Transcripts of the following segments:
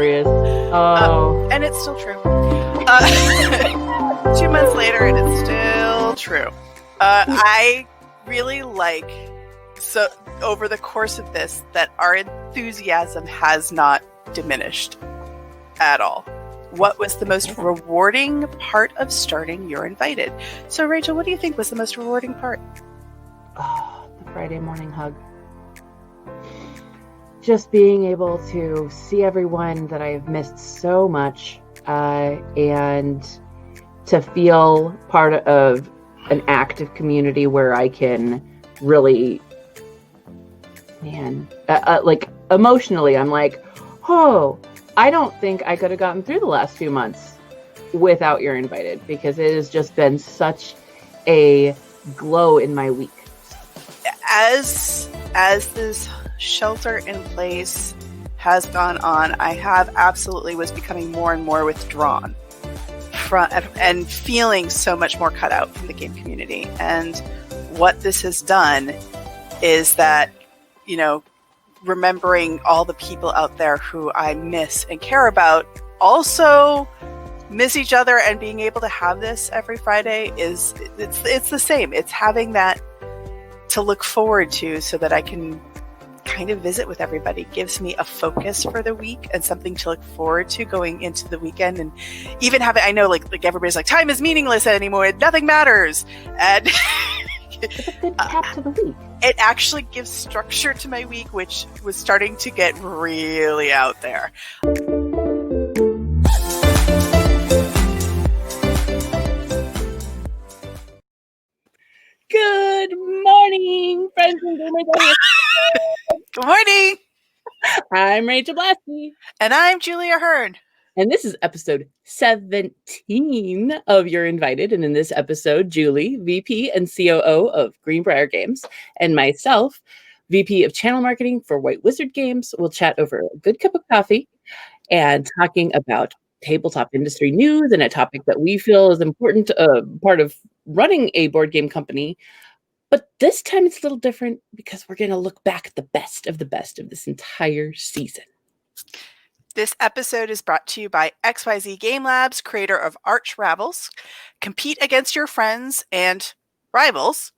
hilarious. Oh. And it's still true. 2 months later, and it's still true. I really like, so over the course of this, that our enthusiasm has not diminished at all. What was the most rewarding part of starting You're Invited? So, Rachel, what do you think was the most rewarding part? Oh, the Friday morning hug. Just being able to see everyone that I've missed so much, and to feel part of an active community where I can really, like emotionally, I'm like, oh, I don't think I could have gotten through the last few months without You're Invited, because it has just been such a glow in my week. As this shelter in place has gone on, I have absolutely was becoming more and more withdrawn from and feeling so much more cut out from the game community. And what this has done is that, you know, remembering all the people out there who I miss and care about also miss each other, and being able to have this every Friday it's the same. It's having that to look forward to so that I can kind of visit with everybody. Gives me a focus for the week and something to look forward to going into the weekend. And even have it, I know like everybody's like, time is meaningless anymore, nothing matters, and It's a good cap to the week. It actually gives structure to my week, which was starting to get really out there. Good morning, friends and gamers. Good morning. I'm Rachael Blaske. And I'm Julie Ahern. And this is episode 17 of You're Invited. And in this episode, Julie, VP and COO of Greenbrier Games, and myself, VP of Channel Marketing for White Wizard Games, will chat over a good cup of coffee and talking about tabletop industry news and a topic that we feel is important, part of running a board game company. But this time it's a little different because we're going to look back at the best of this entire season. This episode is brought to you by XYZ Game Labs, creator of Arch Ravels. Compete against your friends and rivals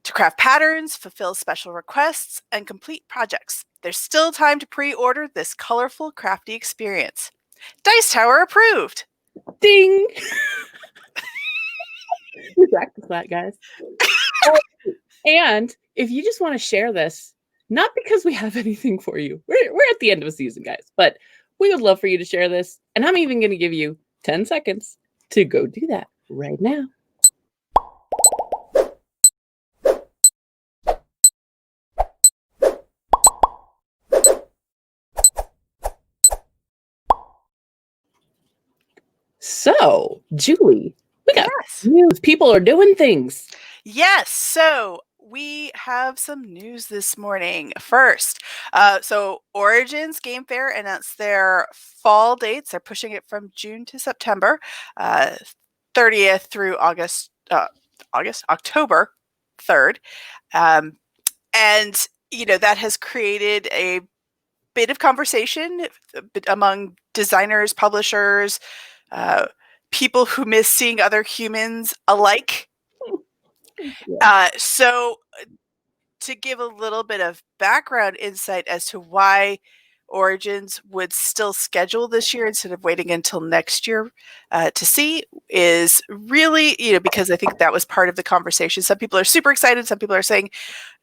to craft patterns, fulfill special requests, and complete projects. There's still time to pre-order this colorful, crafty experience. Dice Tower approved! Ding! We practice that, guys. And if you just want to share this, not because we have anything for you. We're at the end of a season, guys. But we would love for you to share this. And I'm even going to give you 10 seconds to go do that right now. So, Julie, we got news. People are doing things. Yes. So we have some news this morning. First, so Origins Game Fair announced their fall dates. They're pushing it from June to September, 30th through October 3rd. And, you know, that has created a bit of conversation among designers, publishers, people who miss seeing other humans alike. So to give a little bit of background insight as to why Origins would still schedule this year instead of waiting until next year to see is really, you know, because I think that was part of the conversation. Some people are super excited. Some people are saying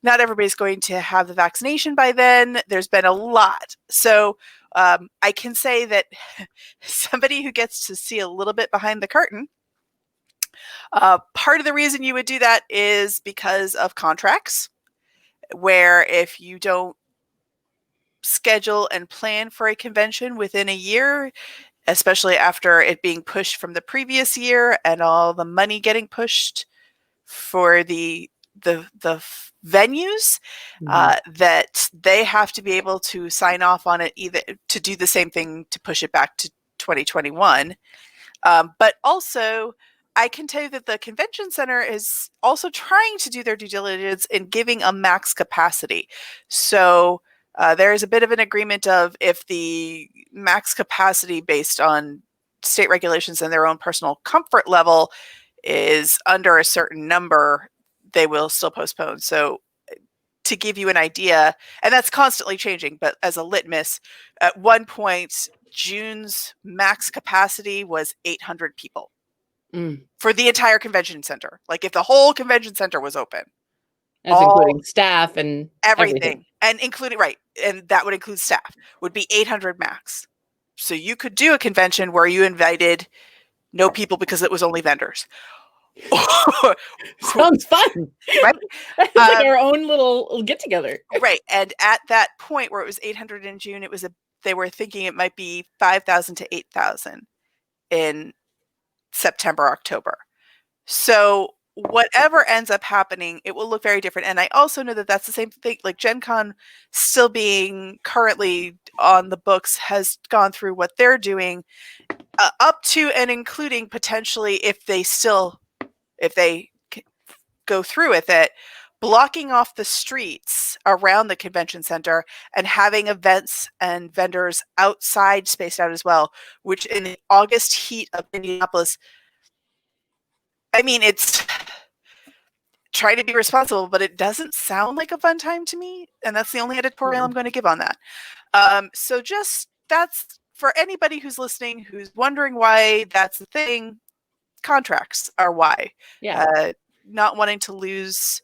not everybody's going to have the vaccination by then. There's been a lot. So I can say that somebody who gets to see a little bit behind the curtain, part of the reason you would do that is because of contracts, where if you don't schedule and plan for a convention within a year, especially after it being pushed from the previous year and all the money getting pushed for the venues, that they have to be able to sign off on it, either to do the same thing to push it back to 2021. But also, I can tell you that the convention center is also trying to do their due diligence in giving a max capacity. So There is a bit of an agreement of if the max capacity based on state regulations and their own personal comfort level is under a certain number, they will still postpone. So to give you an idea, and that's constantly changing, but as a litmus, at one point, June's max capacity was 800 people for the entire convention center. Like if the whole convention center was open. As including staff and everything. And including, right, and that would include staff, would be 800 max. So you could do a convention where you invited no people because it was only vendors. Sounds fun, right? It's like our own little get together, right? And at that point where it was 800 in June, it was they were thinking it might be 5,000 to 8,000 in September, October. So whatever ends up happening, it will look very different. And I also know that that's the same thing. Like Gen Con still being currently on the books has gone through what they're doing, up to and including potentially if they go through with it, blocking off the streets around the convention center and having events and vendors outside spaced out as well, which in the August heat of Indianapolis, I mean, it's trying to be responsible, but it doesn't sound like a fun time to me. And that's the only editorial I'm going to give on that. So just that's for anybody who's listening, who's wondering why that's the thing. Contracts are why. Yeah. Not wanting to lose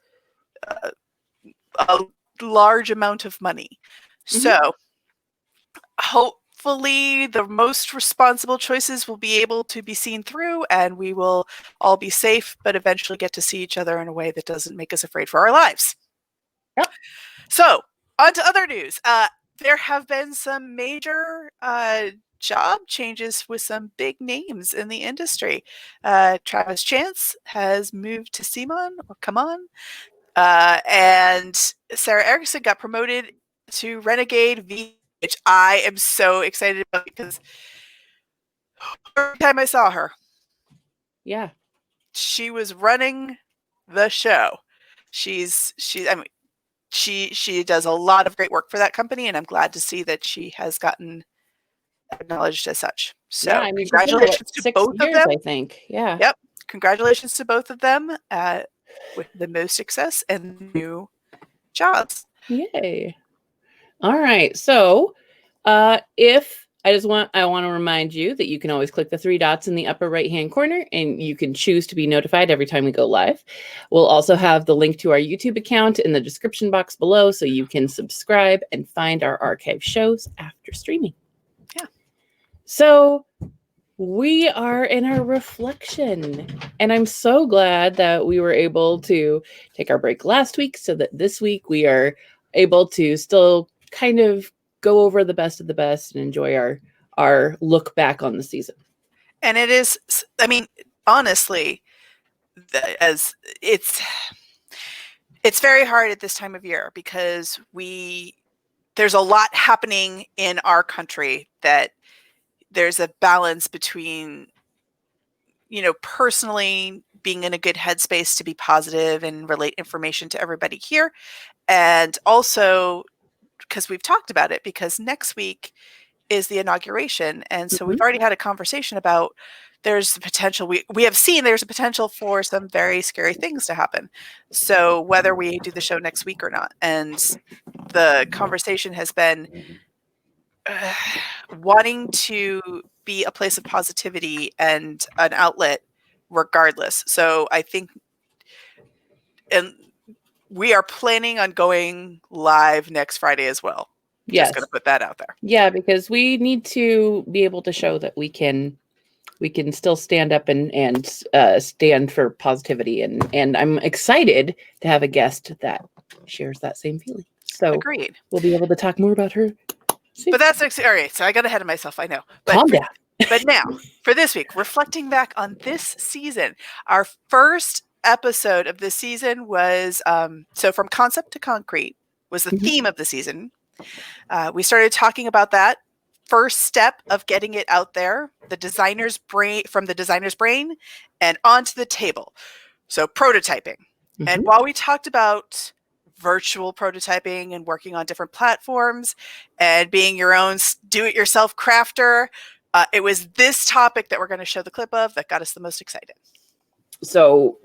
a large amount of money. So hopefully the most responsible choices will be able to be seen through and we will all be safe, but eventually get to see each other in a way that doesn't make us afraid for our lives. Yep. So on to other news. There have been some major job changes with some big names in the industry. Travis Chance has moved to Simon, or come on. And Sarah Erickson got promoted to Renegade V, which I am so excited about because every time I saw her, she was running the show. She does a lot of great work for that company, and I'm glad to see that she has gotten acknowledged as such. So congratulations to both of them. I think. Yeah. Yep. Congratulations to both of them with the most success and new jobs. Yay. All right. So I want to remind you that you can always click the 3 dots in the upper right-hand corner and you can choose to be notified every time we go live. We'll also have the link to our YouTube account in the description box below so you can subscribe and find our archive shows after streaming. Yeah. So we are in our reflection, and I'm so glad that we were able to take our break last week so that this week we are able to still kind of go over the best of the best and enjoy our look back on the season. And it is, I mean, honestly, as it's very hard at this time of year because there's a lot happening in our country that there's a balance between, personally being in a good headspace to be positive and relate information to everybody here. And also because we've talked about it, because next week is the inauguration. And so we've already had a conversation about there's the potential, we have seen there's a potential for some very scary things to happen. So whether we do the show next week or not. And the conversation has been wanting to be a place of positivity and an outlet regardless. So I think, and we are planning on going live next Friday as well. Yes. Just going to put that out there. Yeah, because we need to be able to show that we can still stand up and stand for positivity. And I'm excited to have a guest that shares that same feeling. So agreed. We'll be able to talk more about her soon. But that's all right. So I got ahead of myself. I know. But calm down. But now for this week, reflecting back on this season, our first episode of this season was so from concept to concrete was the theme of the season. We started talking about that first step of getting it out there, the designer's brain, from the designer's brain and onto the table. So prototyping. And while we talked about virtual prototyping and working on different platforms and being your own do-it-yourself crafter. It was this topic that we're going to show the clip of that got us the most excited. So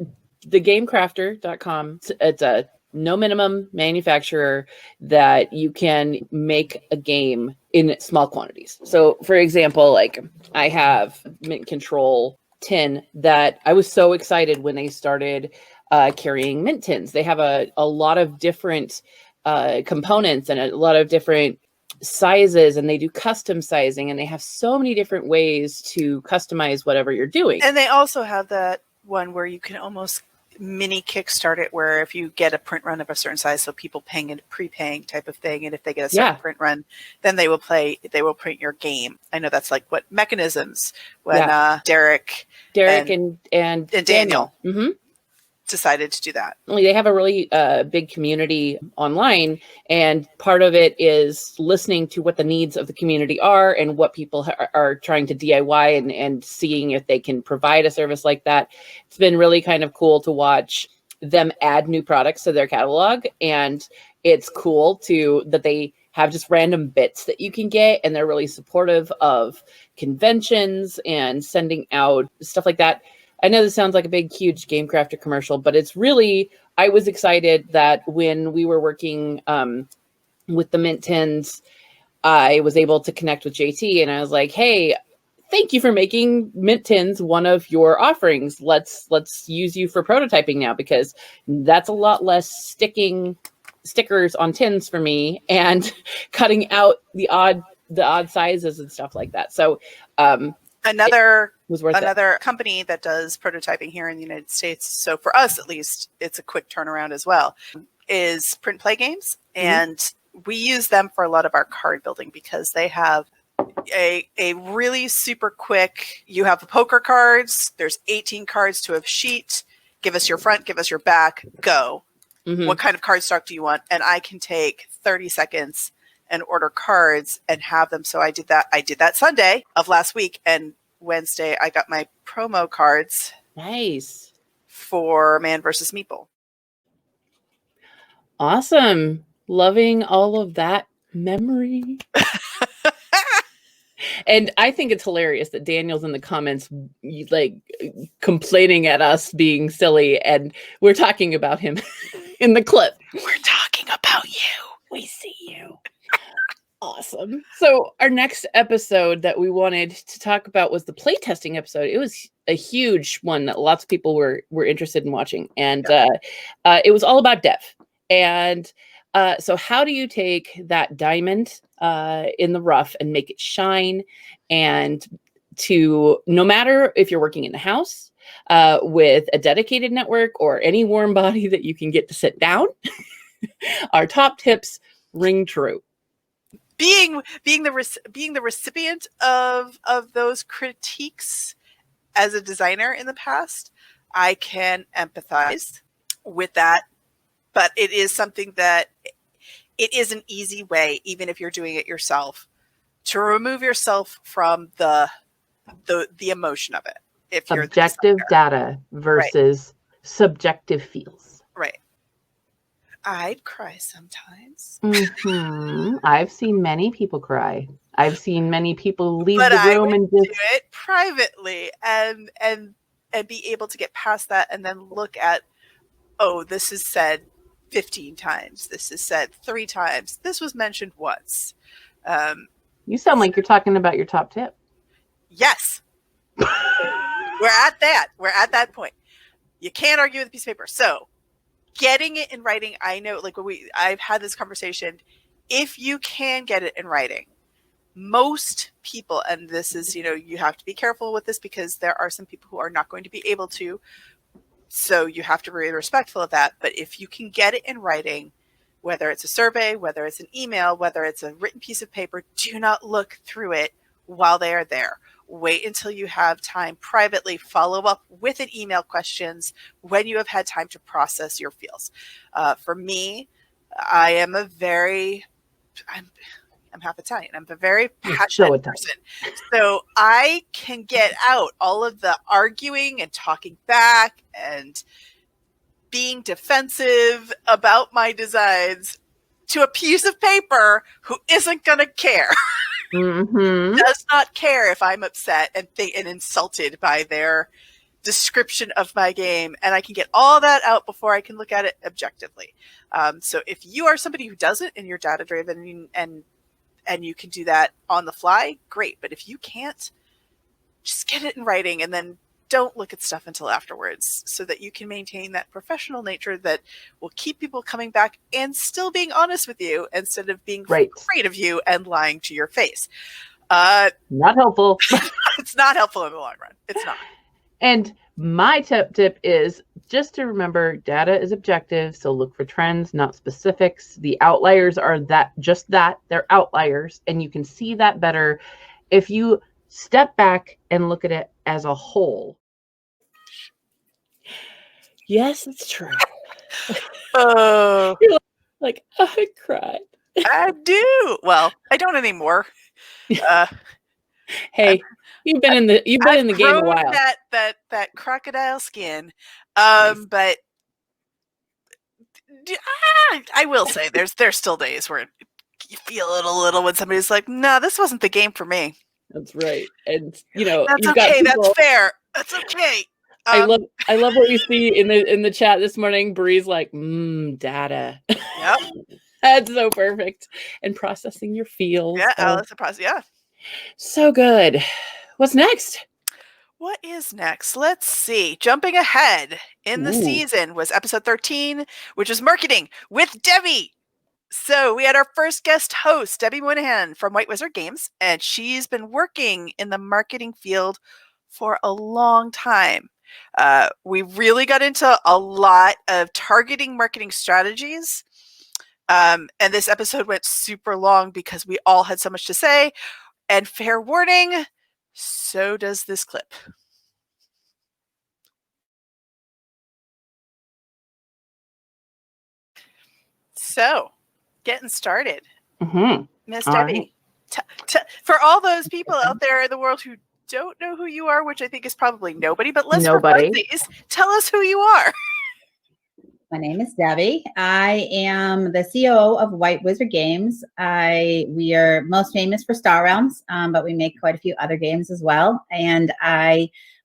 thegamecrafter.com, it's a no minimum manufacturer that you can make a game in small quantities. So for example, like I have Mint Control tin that I was so excited when they started carrying mint tins. They have a lot of different components and a lot of different sizes, and they do custom sizing, and they have so many different ways to customize whatever you're doing. And they also have that one where you can almost mini kickstart it, where if you get a print run of a certain size, so people paying and prepaying type of thing, and if they get a certain print run, then they will print your game. I know that's like what Mechanisms when Derek and Daniel decided to do that. They have a really big community online, and part of it is listening to what the needs of the community are and what people are trying to DIY and seeing if they can provide a service like that. It's been really kind of cool to watch them add new products to their catalog, and it's cool that they have just random bits that you can get, and they're really supportive of conventions and sending out stuff like that. I know this sounds like a big, huge Game Crafter commercial, but it's really, I was excited that when we were working with the Mint Tins, I was able to connect with JT, and I was like, hey, thank you for making Mint Tins one of your offerings. Let's use you for prototyping now, because that's a lot less sticking stickers on tins for me and cutting out the odd sizes and stuff like that. So another company that does prototyping here in the United States, so for us at least, it's a quick turnaround as well, is Print Play Games. And we use them for a lot of our card building because they have a really super quick, you have the poker cards, there's 18 cards to a sheet, give us your front, give us your back, go. What kind of card stock do you want? And I can take 30 seconds and order cards and have them. So I did that Sunday of last week, and Wednesday I got my promo cards. Nice. For Man vs. Meeple. Awesome. Loving all of that memory. And I think it's hilarious that Daniel's in the comments like complaining at us being silly, and we're talking about him in the clip. We're talking about you. We see you. Awesome. So our next episode that we wanted to talk about was the playtesting episode. It was a huge one that lots of people were interested in watching. And it was all about dev. And so how do you take that diamond in the rough and make it shine? And no matter if you're working in the house with a dedicated network or any warm body that you can get to sit down, our top tips ring true. Being the recipient of those critiques as a designer in the past, I can empathize with that. But it is something that it is an easy way, even if you're doing it yourself, to remove yourself from the emotion of it. If you're objective data versus subjective feels. Right. I'd cry sometimes. I've seen many people cry. I've seen many people leave but the room I and do it privately and be able to get past that and then look at, oh, this is said 15 times. This is said 3 times. This was mentioned once. You sound like you're talking about your top tip. Yes. We're at that. We're at that point. You can't argue with a piece of paper. So getting it in writing, I know, like I've had this conversation. If you can get it in writing, most people, and this is, you have to be careful with this because there are some people who are not going to be able to. So you have to be respectful of that. But if you can get it in writing, whether it's a survey, whether it's an email, whether it's a written piece of paper, do not look through it while they are there. Wait until you have time privately, follow up with an email questions when you have had time to process your feels. For me, I am I'm half Italian. I'm a very passionate person. So I can get out all of the arguing and talking back and being defensive about my designs to a piece of paper who isn't going to care. Mm-hmm. Does not care if I'm upset and insulted by their description of my game, and I can get all that out before I can look at it objectively. So if you are somebody who doesn't and you're data driven and you can do that on the fly, great. But if you can't, just get it in writing and then don't look at stuff until afterwards, so that you can maintain that professional nature that will keep people coming back and still being honest with you instead of being afraid of you and lying to your face. Not helpful. It's not helpful in the long run. It's not. And my tip is just to remember, data is objective, so look for trends, not specifics. The outliers are they're outliers, and you can see that better if you step back and look at it as a whole. Yes, it's true. Oh, like I cried. I do. Well, I don't anymore. Hey, you've been in the game a while. That crocodile skin, Nice. but I will say there's still days where you feel it a little when somebody's like, "No, this wasn't the game for me." That's right, and that's okay. That's fair. That's okay. I love what you see in the chat this morning. Bree's like, data. Yep. That's so perfect. And processing your feels. Yeah, that's a process. Yeah. So good. What's next? What is next? Let's see. Jumping ahead in the season was episode 13, which is marketing with Debbie. So we had our first guest host, Debbie Moynihan from White Wizard Games, and she's been working in the marketing field for a long time. We really got into a lot of targeting marketing strategies. And this episode went super long because we all had so much to say. And fair warning, so does this clip. So, getting started. Miss Debbie, for all those people out there in the world who don't know who you are, which I think is probably nobody, but let's tell us who you are. My name is Debbie. I am the COO of White Wizard Games. We are most famous for Star Realms, but we make quite a few other games as well. And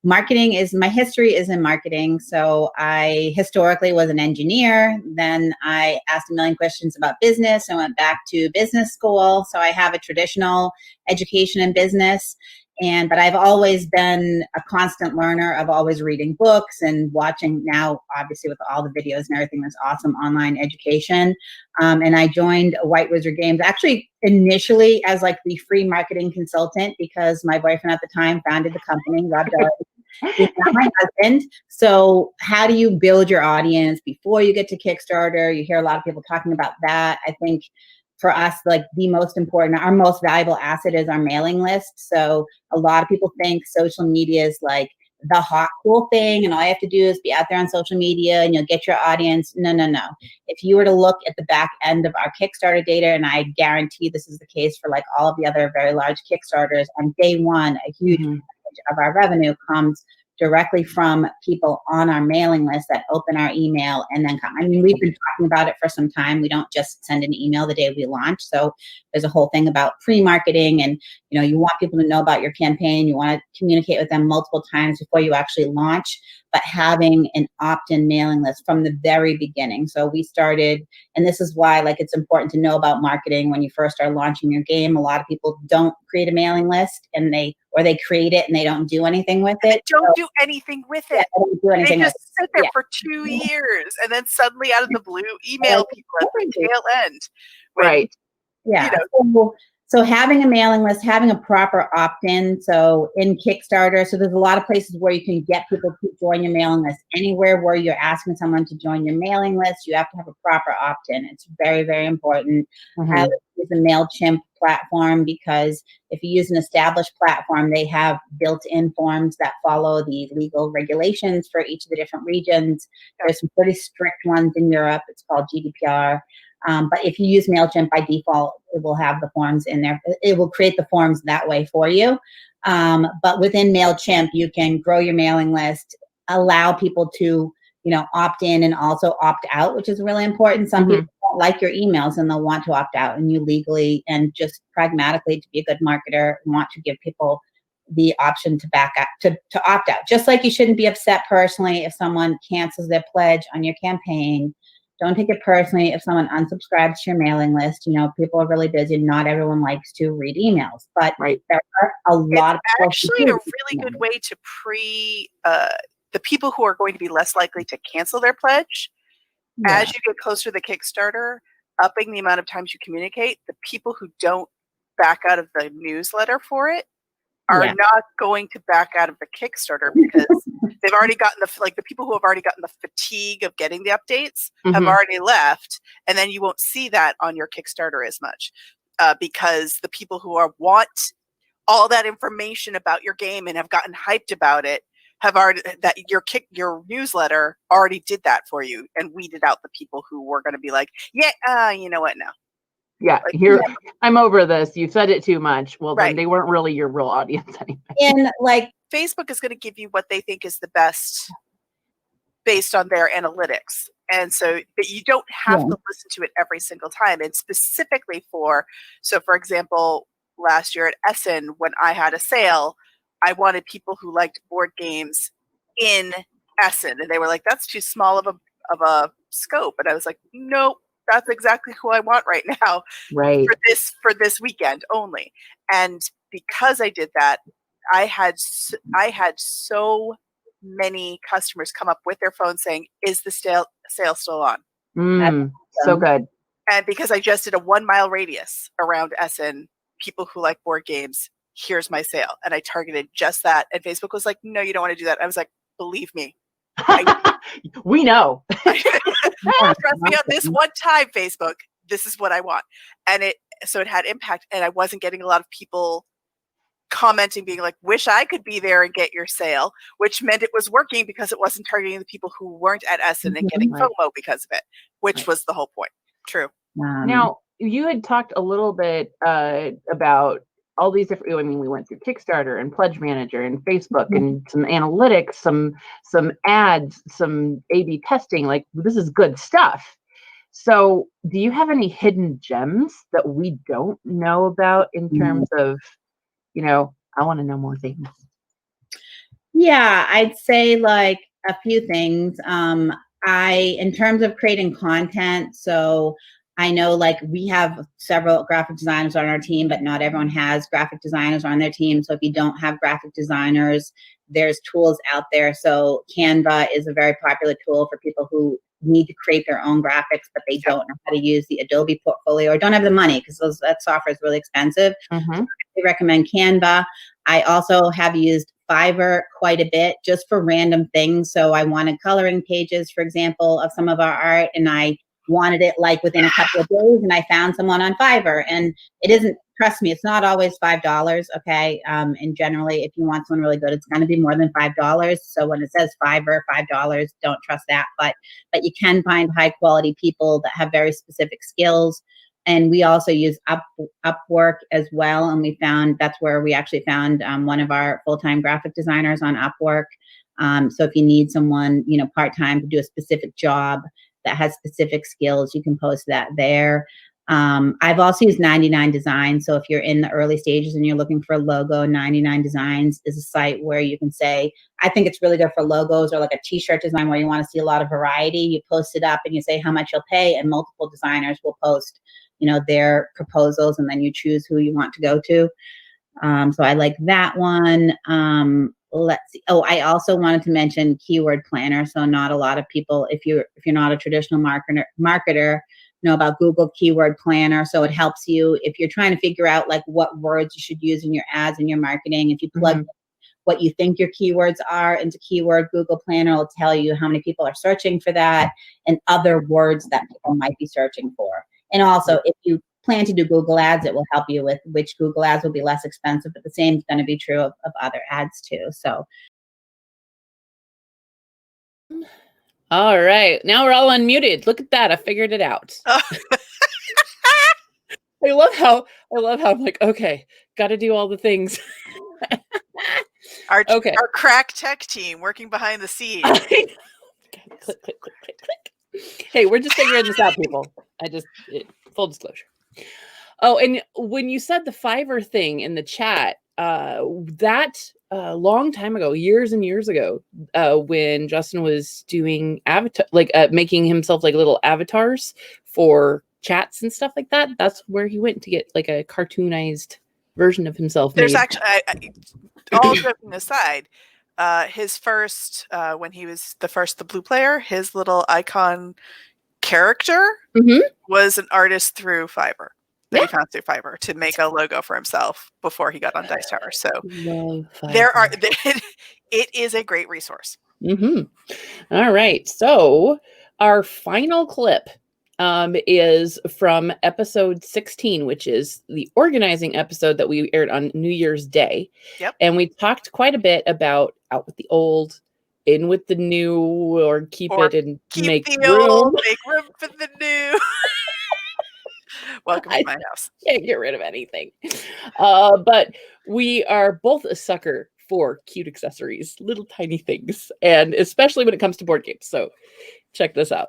my history is in marketing. So I historically was an engineer. Then I asked a million questions about business. I went back to business school. So I have a traditional education in business. But I've always been a constant learner of always reading books and watching now, obviously, with all the videos and everything, this awesome online education. And I joined White Wizard Games actually initially as like the free marketing consultant because my boyfriend at the time founded the company, Rob Doherty. He's not my husband. So how do you build your audience before you get to Kickstarter? You hear a lot of people talking about that. I think for us, like the most important, our most valuable asset is our mailing list. So a lot of people think social media is like the hot, cool thing, and all you have to do is be out there on social media and you'll get your audience. No. If you were to look at the back end of our Kickstarter data, and I guarantee this is the case for like all of the other very large Kickstarters, on day one, a huge percentage of our revenue comes directly from people on our mailing list that open our email and then come. I mean, we've been talking about it for some time. We don't just send an email the day we launch. So there's a whole thing about pre-marketing, and you want people to know about your campaign. You want to communicate with them multiple times before you actually launch, but having an opt-in mailing list from the very beginning. So we started, and this is why like it's important to know about marketing when you first are launching your game. A lot of people don't create a mailing list, and they create it and they don't do anything with it. They don't do anything with it. They just sit there for 2 years, and then suddenly out of the blue, email people at the tail end. Right. Yeah. So having a mailing list, having a proper opt-in. So in Kickstarter, so there's a lot of places where you can get people to join your mailing list. Anywhere where you're asking someone to join your mailing list, you have to have a proper opt-in. It's very, very important. Have use a MailChimp platform, because if you use an established platform, they have built-in forms that follow the legal regulations for each of the different regions. There's some pretty strict ones in Europe. It's called GDPR. But if you use MailChimp by default, it will have the forms in there. It will create the forms that way for you. But within MailChimp, you can grow your mailing list, allow people to opt in and also opt out, which is really important. Some people don't like your emails and they'll want to opt out, and you legally and just pragmatically, to be a good marketer, want to give people the option to back up, to opt out. Just like you shouldn't be upset personally if someone cancels their pledge on your campaign. Don't take it personally if someone unsubscribes to your mailing list. People are really busy. Not everyone likes to read emails, but there are a lot of people. Actually, a really good way to the people who are going to be less likely to cancel their pledge. As you get closer to the Kickstarter, upping the amount of times you communicate, the people who don't back out of the newsletter for it are not going to back out of the Kickstarter because they've already gotten the people who have already gotten the fatigue of getting the updates have already left, and then you won't see that on your Kickstarter as much because the people who want all that information about your game and have gotten hyped about it have already your newsletter already did that for you and weeded out the people who were going to be like, you know what now. Yeah, I'm over this. You said it too much. Well, then they weren't really your real audience anyway. And Facebook is going to give you what they think is the best based on their analytics. And so, but you don't have to listen to it every single time. And specifically for example, last year at Essen, when I had a sale, I wanted people who liked board games in Essen. And they were like, that's too small of a scope. And I was like, nope. That's exactly who I want right now for this weekend only. And because I did that, I had so many customers come up with their phone saying, is the sale still on? So good. And because I just did a 1 mile radius around Essen, people who like board games, here's my sale. And I targeted just that. And Facebook was like, no, you don't want to do that. I was like, believe me. We know. Trust me on this one time, Facebook. This is what I want. And it had impact. And I wasn't getting a lot of people commenting, being like, wish I could be there and get your sale, which meant it was working because it wasn't targeting the people who weren't at Essen and getting FOMO because of it, which was the whole point. True. Now, you had talked a little bit about all these different, we went through Kickstarter and Pledge Manager and Facebook and some analytics, some ads, some A/B testing. This is good stuff. So do you have any hidden gems that we don't know about in terms of, I want to know more things? Yeah, I'd say a few things. In terms of creating content, so I know we have several graphic designers on our team, but not everyone has graphic designers on their team. So if you don't have graphic designers, there's tools out there. So Canva is a very popular tool for people who need to create their own graphics, but they don't know how to use the Adobe portfolio or don't have the money because that software is really expensive. So I recommend Canva. I also have used Fiverr quite a bit just for random things. So I wanted coloring pages, for example, of some of our art, and I wanted it within a couple of days, and I found someone on Fiverr. And it isn't, trust me, it's not always $5, okay? And generally, if you want someone really good, it's going to be more than $5. So when it says Fiverr, $5, don't trust that. But you can find high quality people that have very specific skills. And we also use Upwork as well. And that's where we actually found one of our full-time graphic designers on Upwork. So if you need someone, part-time to do a specific job that has specific skills, you can post that there. I've also used 99 Designs. So if you're in the early stages and you're looking for a logo, 99 Designs is a site where you can say, I think it's really good for logos or a t-shirt design where you want to see a lot of variety. You post it up and you say how much you'll pay, and multiple designers will post, their proposals, and then you choose who you want to go to. So I like that one. Let's see. Oh, I also wanted to mention Keyword Planner. So not a lot of people, if you're not a traditional marketer, know about Google Keyword Planner. So it helps you if you're trying to figure out what words you should use in your ads and your marketing. If you plug what you think your keywords are into Keyword, Google Planner will tell you how many people are searching for that and other words that people might be searching for. And also, if you plan to do Google ads, it will help you with which Google ads will be less expensive, but the same is going to be true of other ads too. So. All right. Now we're all unmuted. Look at that. I figured it out. I love how I'm like, okay, got to do all the things. Our crack tech team working behind the scenes. click, click, click, click, click. Hey, we're just figuring this out, people. Full disclosure. Oh, and when you said the Fiverr thing in the chat, that long time ago, years and years ago, when Justin was doing avatar, making himself like little avatars for chats and stuff like that, that's where he went to get like a cartoonized version of himself. There's actually, all joking aside, his first, when he was the blue player, his little icon character was an artist through Fiverr. That he found through Fiverr to make a logo for himself before he got on Dice Tower. So it is a great resource. All right. So our final clip is from episode 16, which is the organizing episode that we aired on New Year's Day. Yep. And we talked quite a bit about out with the old, in with the new, or keep it and make room. Old, make room for the new. Welcome to my house. Can't get rid of anything. But we are both a sucker for cute accessories, little tiny things, and especially when it comes to board games. So check this out.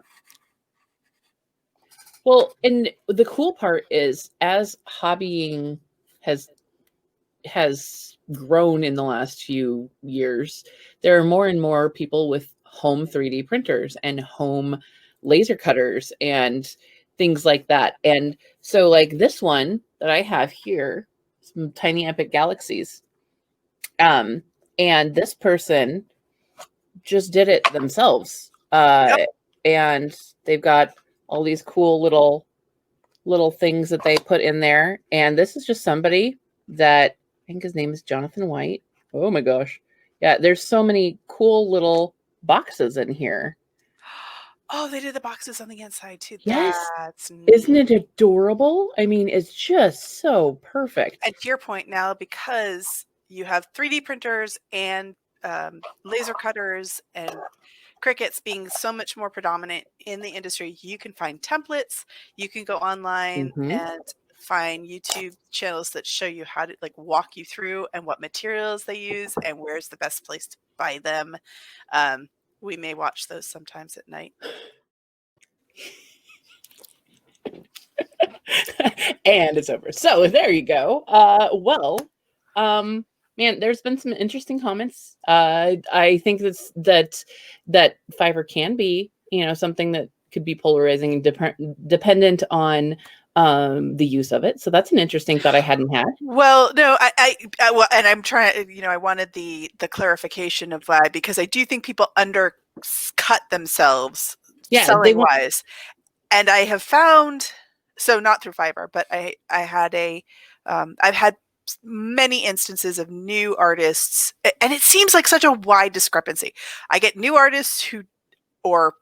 Well, and the cool part is, as hobbying has grown in the last few years, there are more and more people with home 3D printers and home laser cutters and things like that. And so like this one that I have here, some Tiny Epic Galaxies. And this person just did it themselves. And they've got all these cool little things that they put in there. And this is just somebody that, I think his name is Jonathan White. Oh my gosh. Yeah, there's so many cool little boxes in here. Oh, they did the boxes on the inside too. Yes. That's neat. Isn't it adorable? I mean, it's just so perfect. And to your point now, because you have 3D printers and laser cutters and Cricuts being so much more predominant in the industry, you can find templates. You can go online and find YouTube channels that show you how to walk you through and what materials they use and where's the best place to buy them. We may watch those sometimes at night. And it's over. So there you go. Man, there's been some interesting comments. I think that Fiverr can be, something that could be polarizing and dependent on the use of it. So that's an interesting thought I hadn't had. Well, no, and I'm trying. I wanted the clarification of why, because I do think people undercut themselves selling wise, and I have found, so not through Fiverr, but I've had many instances of new artists, and it seems like such a wide discrepancy. I get new artists or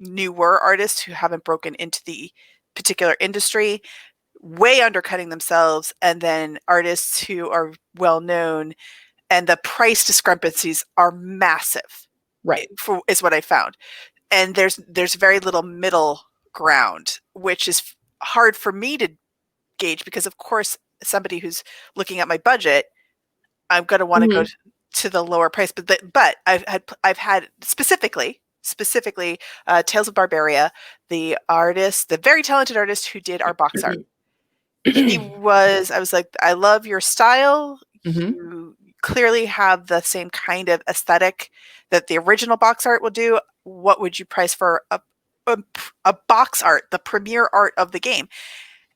newer artists who haven't broken into the particular industry, way undercutting themselves, and then artists who are well known, and the price discrepancies are massive. Right, is what I found, and there's very little middle ground, which is hard for me to gauge, because of course somebody who's looking at my budget, I'm going to want to go to the lower price. But I've had specifically Tales of Barbaria, the very talented artist who did our box art. I was like, I love your style. You clearly have the same kind of aesthetic that the original box art will do. What would you price for a box art, the premiere art of the game?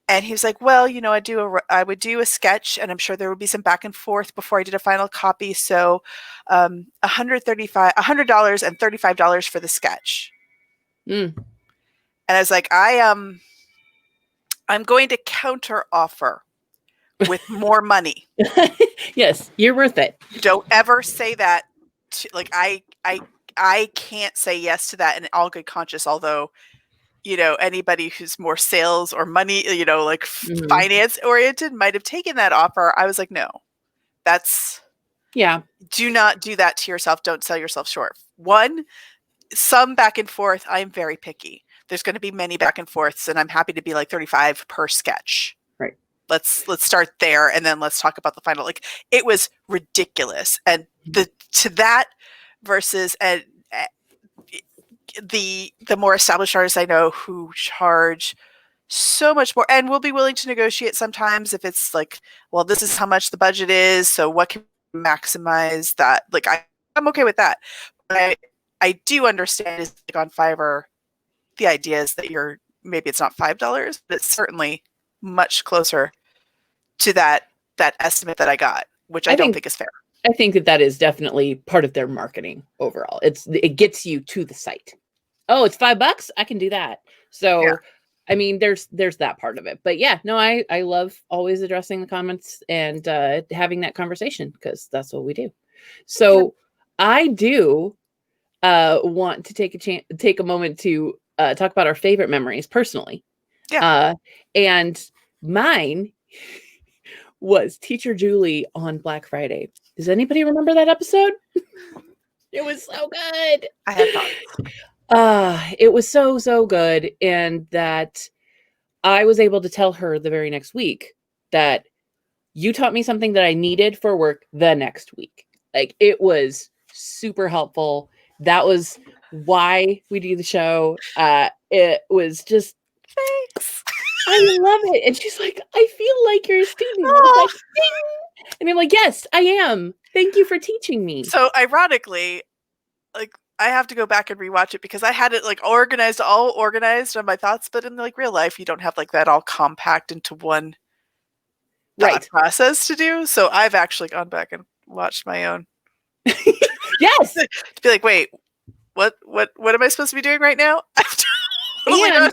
And he was like, well, I would do a sketch, and I'm sure there would be some back and forth before I did a final copy. So $100 and $35 for the sketch. And I was like, I'm going to counter offer with more money. Yes, you're worth it. Don't ever say that. I can't say yes to that in all good conscience, although anybody who's more sales or money, finance oriented might have taken that offer. I was like, no, do not do that to yourself. Don't sell yourself short. Some back and forth. I'm very picky. There's going to be many back and forths, and I'm happy to be like 35 per sketch. Right. Let's start there, and then let's talk about the final. It was ridiculous. And to that versus, and the more established artists I know who charge so much more and will be willing to negotiate sometimes if it's like, well, this is how much the budget is, so what can maximize that? Like I'm okay with that. But I do understand is like on Fiverr, the idea is that maybe it's not $5, but it's certainly much closer to that estimate that I got, which I don't think is fair. I think that is definitely part of their marketing overall. It gets you to the site. Oh, it's $5. I can do that. So, yeah. I mean, there's that part of it. But yeah, no, I love always addressing the comments and having that conversation because that's what we do. So I do want to take a moment to talk about our favorite memories personally. Yeah. And mine was Teacher Julie on Black Friday. Does anybody remember that episode? It was so good. I have thoughts. It was so good. And that I was able to tell her the very next week that you taught me something that I needed for work the next week. Like, it was super helpful. That was why we do the show. It was just, thanks. I love it. And she's like, I feel like you're a student. Like, and I'm like, yes, I am. Thank you for teaching me. So ironically, like, I have to go back and rewatch it because I had it like all organized on my thoughts, but in like real life, you don't have like that all compact into one thought process to do. So I've actually gone back and watched my own. Yes. To be like, wait, what am I supposed to be doing right now? And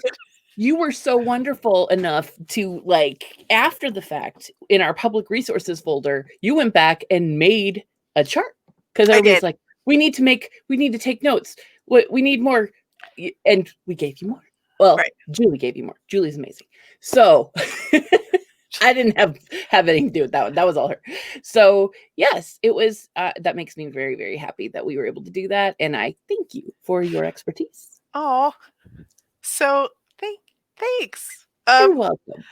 you were so wonderful enough to, like, after the fact, in our public resources folder, you went back and made a chart because I was like, we need to take notes. We need more, and we gave you more. Well, Julie gave you more. Julie's amazing. So I didn't have anything to do with that one. That was all her. So yes, it was. That makes me very, very happy that we were able to do that, and I thank you for your expertise. Oh, so thanks. You're welcome.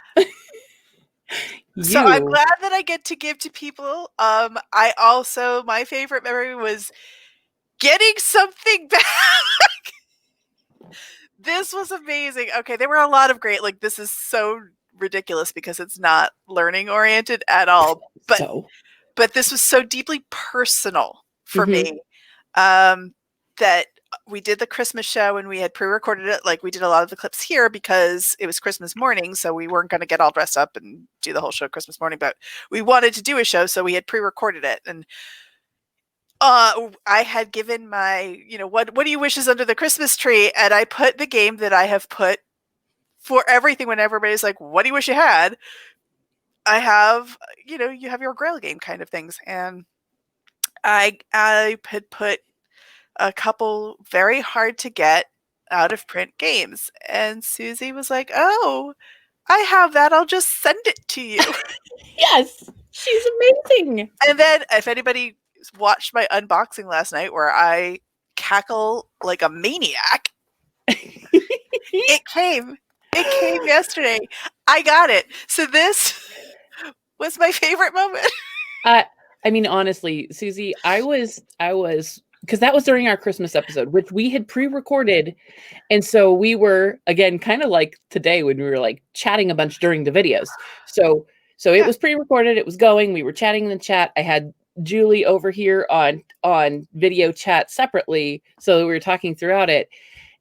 So I'm glad that I get to give to people. My favorite memory was getting something back. This was amazing. Okay, there were a lot of great, like, this is so ridiculous because it's not learning oriented at all. But this was so deeply personal for me that we did the Christmas show and we had pre-recorded it. Like, we did a lot of the clips here because it was Christmas morning, so we weren't going to get all dressed up and do the whole show Christmas morning, but we wanted to do a show, so we had pre-recorded it. And I had given my, what do you wish is under the Christmas tree? And I put the game that I have put for everything when everybody's like, what do you wish you had? I have, you have your Grail game kind of things. And I had put a couple very hard to get out of print games. And Susie was like, oh, I have that. I'll just send it to you. Yes, she's amazing. And then if anybody watched my unboxing last night where I cackle like a maniac, it came yesterday. I got it. So this was my favorite moment. I mean, honestly, Susie, I was because that was during our Christmas episode, which we had pre-recorded. And so we were, again, kind of like today when we were like chatting a bunch during the videos. So it was pre-recorded. It was going. We were chatting in the chat. I had Julie over here on video chat separately. So we were talking throughout it.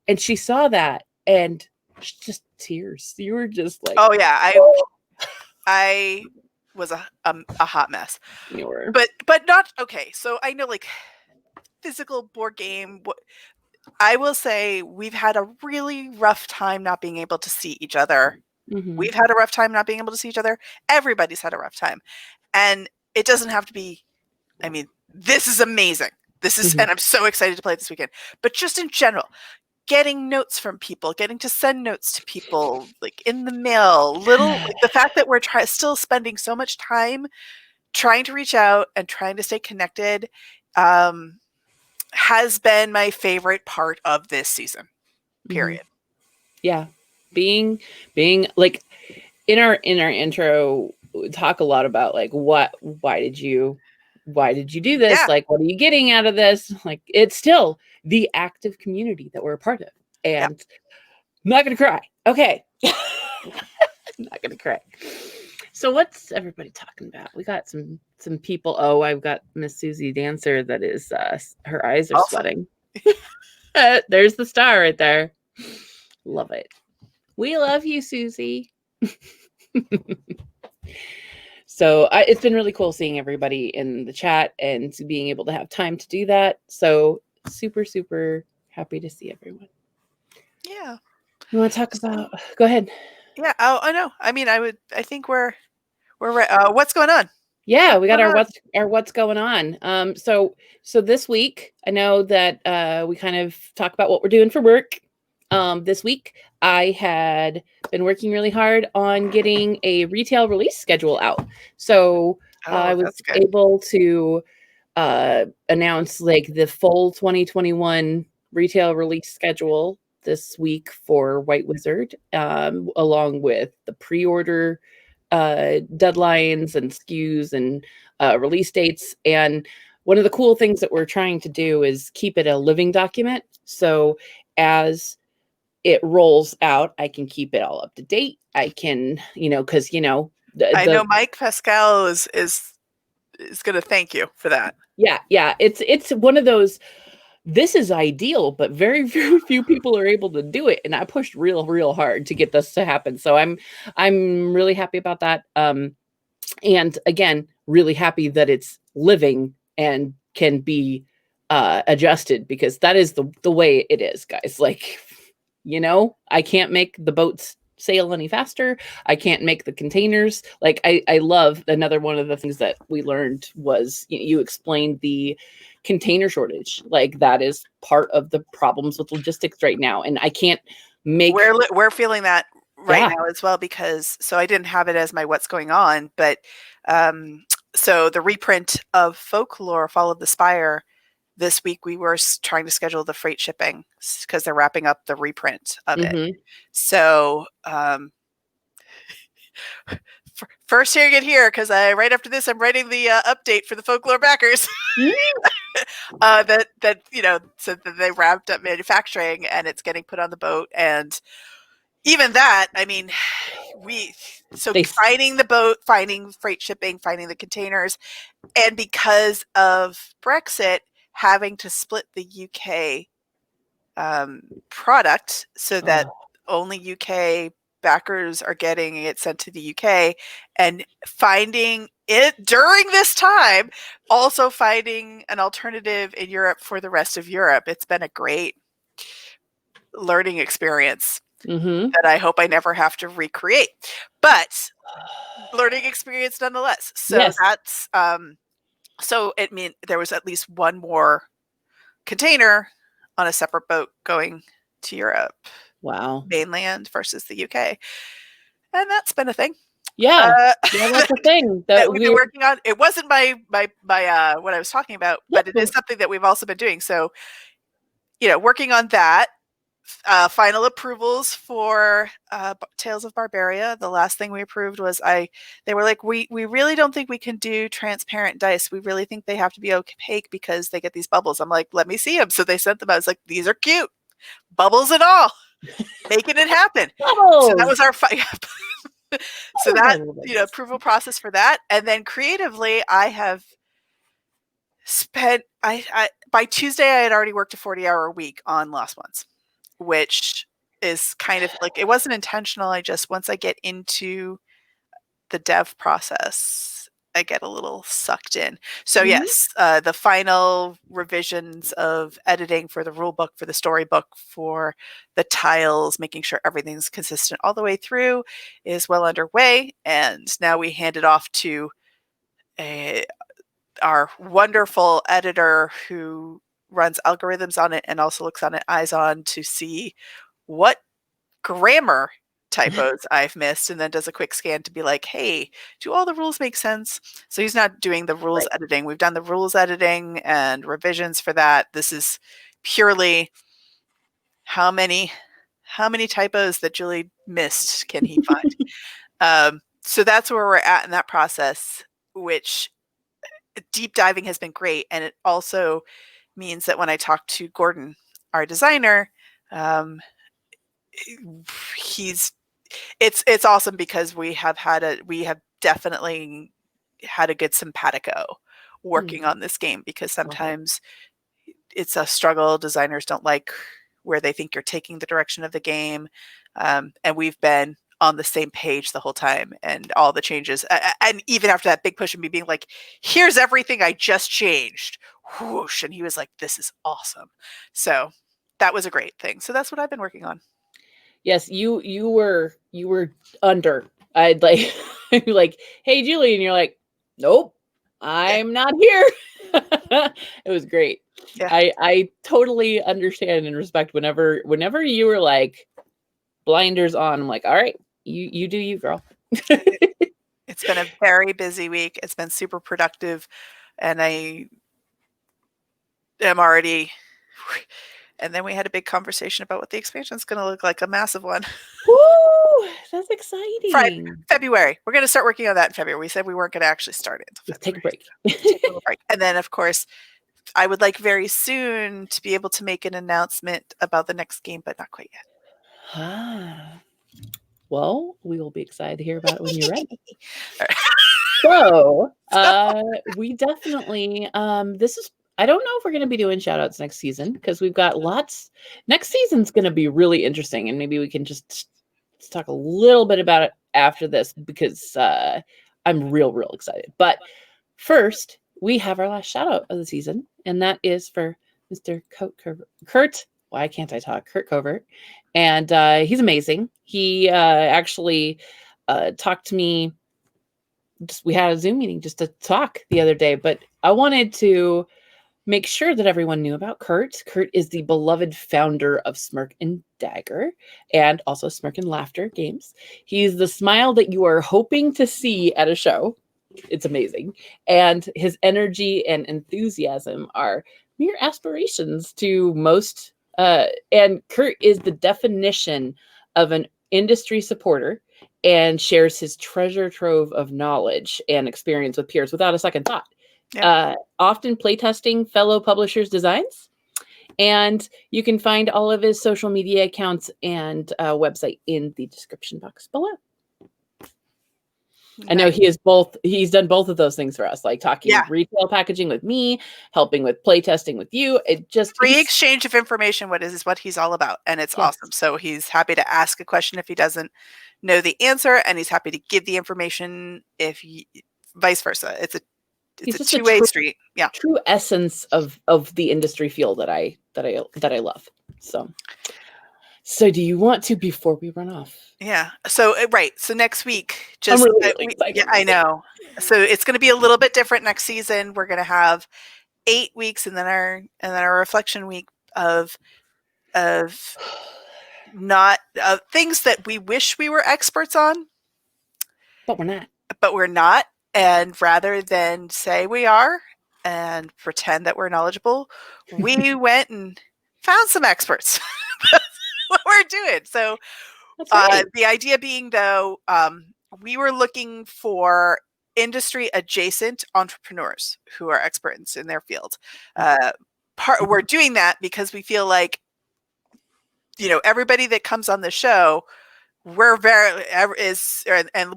And she saw that and just tears. You were just like, oh yeah. I was a hot mess. You were. But not, okay. So I know, like, physical board game, I will say we've had a really rough time not being able to see each other. We've had a rough time not being able to see each other. Everybody's had a rough time. And it doesn't have to be, I mean, this is amazing. This is, and I'm so excited to play this weekend. But just in general, getting notes from people, getting to send notes to people, like in the mail, like the fact that we're still spending so much time trying to reach out and trying to stay connected, has been my favorite part of this season, period. Yeah. Being like in our intro, we talk a lot about like, why did you why did you do this? Yeah. Like, what are you getting out of this? Like, it's still the active community that we're a part of. And I'm not going to cry. Okay. I'm not going to cry. So what's everybody talking about? We got some people. Oh, I've got Miss Susie Dancer that is, her eyes are sweating. There's the star right there. Love it. We love you, Susie. So it's been really cool seeing everybody in the chat and being able to have time to do that. So super, super happy to see everyone. Yeah. You want to talk about? Go ahead. Yeah. Oh, I know. I mean, I think we're what's going on? Yeah, we got our what's going on. So this week, I know that we kind of talk about what we're doing for work. This week, I had been working really hard on getting a retail release schedule out. So I was able to announce like the full 2021 retail release schedule this week for White Wizard, along with the pre-order deadlines and SKUs and release dates. And one of the cool things that we're trying to do is keep it a living document. So as it rolls out, I can keep it all up to date. I can, because I know Mike Pascal is going to thank you for that. Yeah. It's one of those. This is ideal, but very, very few people are able to do it. And I pushed real hard to get this to happen. So I'm really happy about that. And again, really happy that it's living and can be adjusted, because that is the way it is, guys. Like, I can't make the boats sail any faster. I can't make the containers. Like, I love another one of the things that we learned was you explained the container shortage. Like, that is part of the problems with logistics right now. And I can't make... We're feeling that right now as well, because I didn't have it as my what's going on, but so the reprint of Folklore Fall of the Spire, this week we were trying to schedule the freight shipping because they're wrapping up the reprint of it. So first hearing it here, because right after this I'm writing the update for the Folklore backers. So that they wrapped up manufacturing and it's getting put on the boat. And even that, I mean, finding the boat, finding freight shipping, finding the containers, and because of Brexit, having to split the UK product so that only UK backers are getting it sent to the UK, and finding it during this time, also finding an alternative in Europe for the rest of Europe. It's been a great learning experience that I hope I never have to recreate, but learning experience nonetheless. So that's so it meant there was at least one more container on a separate boat going to Europe. Wow. Mainland versus the UK. And that's been a thing. Yeah. That's a thing that we've been working on. It wasn't my what I was talking about, but it is something that we've also been doing. So, working on that. Final approvals for Tales of Barbaria. The last thing we approved was they were like, we really don't think we can do transparent dice. We really think they have to be opaque because they get these bubbles. I'm like, let me see them. So they sent them. I was like, these are cute, bubbles and all, making it happen. Bubbles. So that was our so that approval process for that, and then creatively, I have spent. By Tuesday, I had already worked a 40-hour week on Lost Ones, which is kind of like, it wasn't intentional. I just, once I get into the dev process, I get a little sucked in. So yes, the final revisions of editing for the rule book, for the storybook, for the tiles, making sure everything's consistent all the way through is well underway. And now we hand it off to our wonderful editor who runs algorithms on it and also looks on it eyes on to see what grammar typos I've missed, and then does a quick scan to be like, hey, do all the rules make sense? So he's not doing the rules editing. We've done the rules editing and revisions for that. This is purely how many typos that Julie missed can he find? So that's where we're at in that process, which deep diving has been great. And it also means that when I talk to Gordon, our designer, it's awesome because we have definitely had a good simpatico working on this game, because sometimes it's a struggle. Designers don't like where they think you're taking the direction of the game. And we've been on the same page the whole time, and all the changes. And even after that big push and me being like, here's everything I just changed. Whoosh. And he was like, this is awesome. So that was a great thing. So that's what I've been working on. Yes, you were under. I'd like like, hey Julie, and you're like, nope, I'm not here. It was great. Yeah. I totally understand and respect whenever you were like blinders on. I'm like, all right, you do you, girl. It's been a very busy week. It's been super productive, and I am already. And then we had a big conversation about what the expansion is going to look like, a massive one. Woo! That's exciting. February. We're going to start working on that in February. We said we weren't going to actually start it until February. Take a break. And then, of course, I would like very soon to be able to make an announcement about the next game, but not quite yet. Well, we will be excited to hear about it when you're ready. So, we definitely, I don't know if we're going to be doing shout outs next season, because we've got lots. Next season's going to be really interesting, and maybe we can just talk a little bit about it after this, because I'm real excited. But first, we have our last shout out of the season, and that is for Mr. Curt. Why can't I talk? Curt Covert. And he's amazing. He actually talked to me. We had a Zoom meeting just to talk the other day, but I wanted to make sure that everyone knew about Curt. Curt is the beloved founder of Smirk and Dagger, and also Smirk and Laughter Games. He's the smile that you are hoping to see at a show. It's amazing. And his energy and enthusiasm are mere aspirations to most. And Curt is the definition of an industry supporter, and shares his treasure trove of knowledge and experience with peers without a second thought. Yep. Often playtesting fellow publishers' designs. And you can find all of his social media accounts and website in the description box below. Nice. I know he's done both of those things for us, like talking retail packaging with me, helping with playtesting with you. It just free exchange of information. Is what he's all about. And it's awesome. So he's happy to ask a question if he doesn't know the answer, and he's happy to give the information if vice versa. It's a two-way street. Yeah. True essence of the industry feel that I love. So do you want to, before we run off? Yeah. So right. So next week, I'm really excited. Yeah, I know. So it's going to be a little bit different next season. We're going to have 8 weeks, and then our reflection week of not things that we wish we were experts on, but we're not. And rather than say we are and pretend that we're knowledgeable, we went and found some experts. That's what we're doing. So the idea being, though, we were looking for industry adjacent entrepreneurs who are experts in their field. We're doing that because we feel like, everybody that comes on the show, and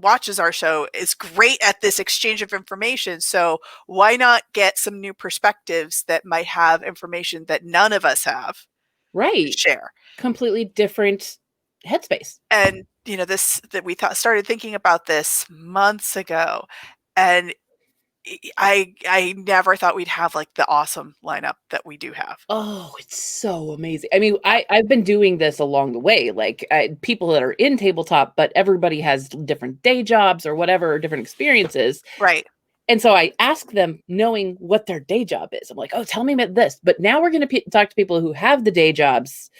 watches our show is great at this exchange of information. So why not get some new perspectives that might have information that none of us have? Right. Share. Completely different headspace. And started thinking about this months ago, and I never thought we'd have like the awesome lineup that we do have. Oh, it's so amazing. I mean, I've been doing this along the way, like people that are in tabletop, but everybody has different day jobs or whatever, or different experiences. Right. And so I ask them knowing what their day job is. I'm like, oh, tell me about this. But now we're going to talk to people who have the day jobs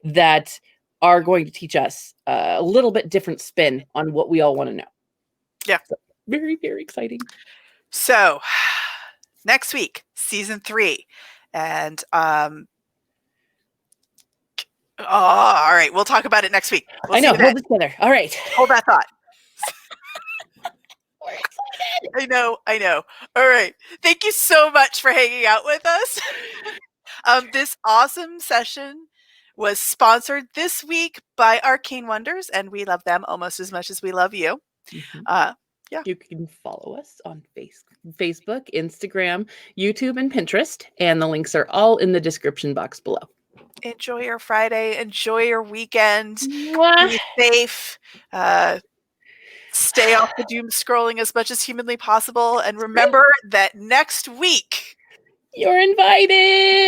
that are going to teach us a little bit different spin on what we all want to know. Yeah. So, very, very exciting. So next week, season 3. And all right, we'll talk about it next week. I know, hold it together. All right. Hold that thought. We're excited. I know. All right. Thank you so much for hanging out with us. This awesome session was sponsored this week by Arcane Wonders, and we love them almost as much as we love you. You can follow us on Facebook, Instagram, YouTube, and Pinterest, and the links are all in the description box below. Enjoy your Friday. Enjoy your weekend. Mwah. Be safe. Stay off the doom scrolling as much as humanly possible. And remember that next week, you're invited.